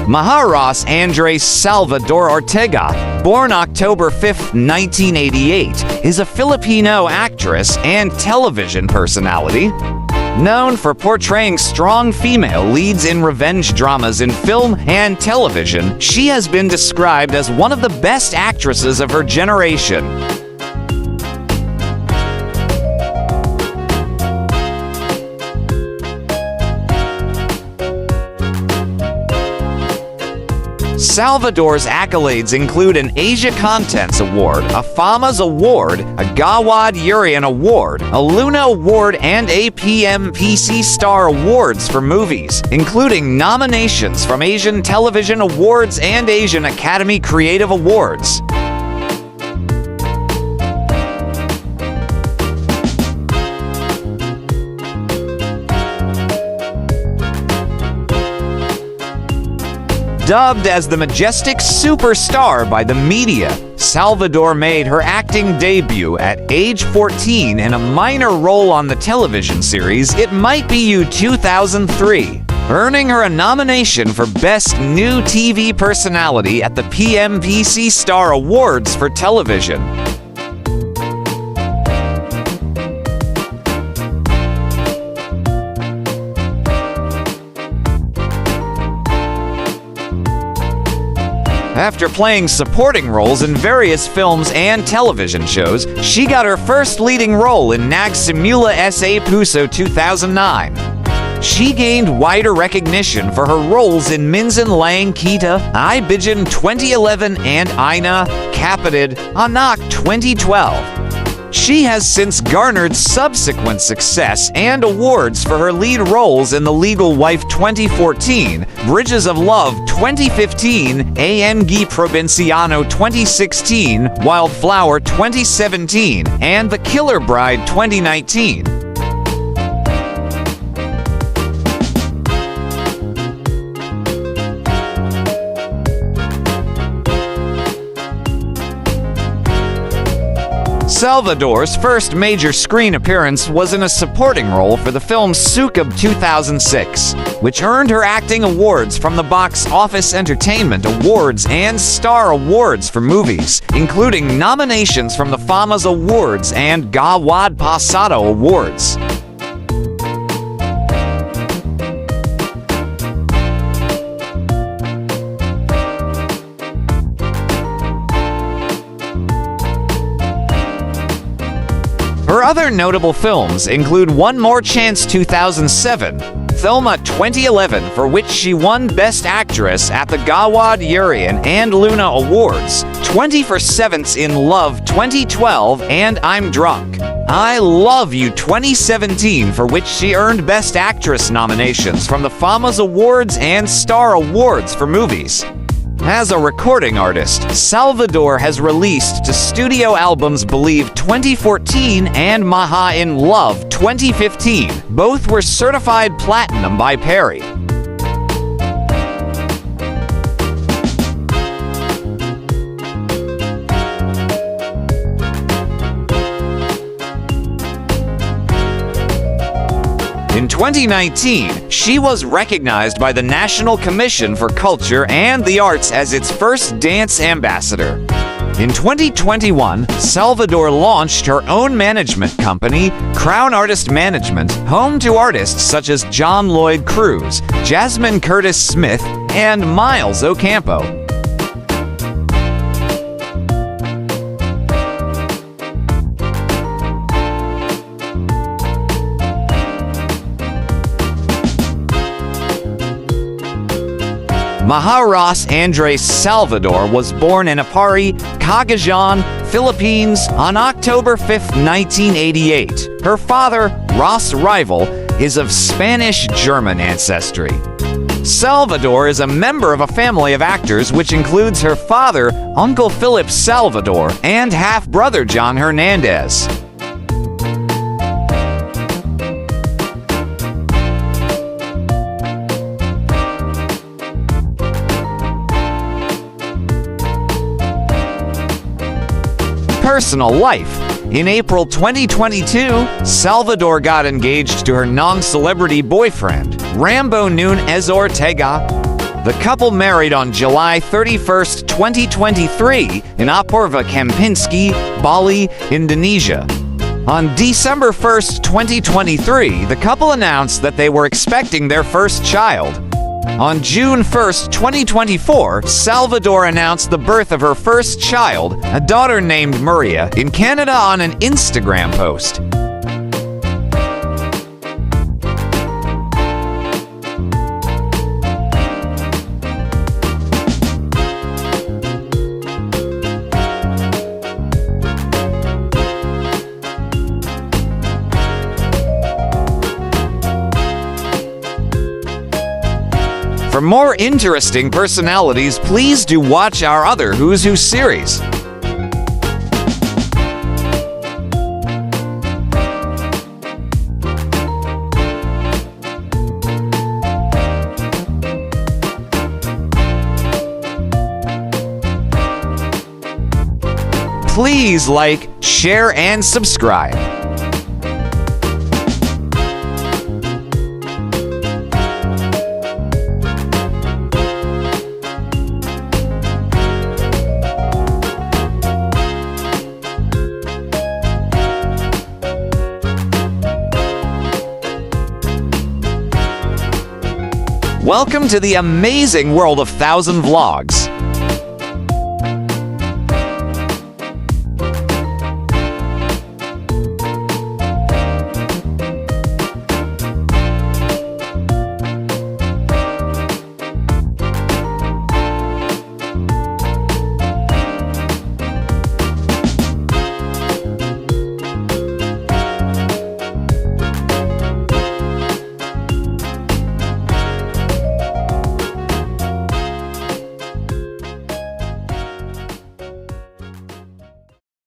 Maja Andres Salvador Ortega, born October 5, 1988, is a Filipino actress and television personality. Known for portraying strong female leads in revenge dramas in film and television, she has been described as one of the best actresses of her generation. Salvador's accolades include an Asia Contents Award, a FAMAS Award, a Gawad Urian Award, a Luna Award, and a PMPC Star Awards for movies, including nominations from Asian Television Awards and Asian Academy Creative Awards. Dubbed as the majestic superstar by the media, Salvador made her acting debut at age 14 in a minor role on the television series It Might Be You 2003, earning her a nomination for Best New TV Personality at the PMPC Star Awards for television. After playing supporting roles in various films and television shows, she got her first leading role in Nagsimula sa Puso 2009. She gained wider recognition for her roles in Minsan Lang Kita, Ibijan 2011, and Ina Kapatid, Anak 2012. She has since garnered subsequent success and awards for her lead roles in The Legal Wife 2014, Bridges of Love 2015, Angi Provinciano 2016, Wildflower 2017, and The Killer Bride 2019. Salvador's first major screen appearance was in a supporting role for the film Sukab 2006, which earned her acting awards from the Box Office Entertainment Awards and Star Awards for movies, including nominations from the FAMAS Awards and Gawad Pasado Awards. Her other notable films include One More Chance 2007, Thelma 2011, for which she won Best Actress at the Gawad Urian and Luna Awards, 24/7 in Love 2012, and I'm Drunk, I Love You 2017, for which she earned Best Actress nominations from the FAMAS Awards and Star Awards for movies. As a recording artist, Salvador has released studio albums Believe 2014 and Maja in Love 2015. Both were certified platinum by Perry. In 2019, she was recognized by the National Commission for Culture and the Arts as its first dance ambassador. In 2021, Salvador launched her own management company, Crown Artist Management, home to artists such as John Lloyd Cruz, Jasmine Curtis Smith, and Miles Ocampo. Maja Andres Salvador was born in Apari, Cagayan, Philippines on October 5, 1988. Her father, Ross Rival, is of Spanish-German ancestry. Salvador is a member of a family of actors which includes her father, Uncle Philip Salvador, and half-brother John Hernandez. Personal life. In April 2022, Salvador got engaged to her non-celebrity boyfriend, Rambo Nunez Ortega. The couple married on July 31st, 2023 in Apurva Kempinski, Bali, Indonesia. On December 1st, 2023, the couple announced that they were expecting their first child. On June 1st, 2024, Salvador announced the birth of her first child, a daughter named Maja, in Canada on an Instagram post. For more interesting personalities, please do watch our other Who's Who series. Please like, share, and subscribe. Welcome to the amazing world of 1000 Vlogs.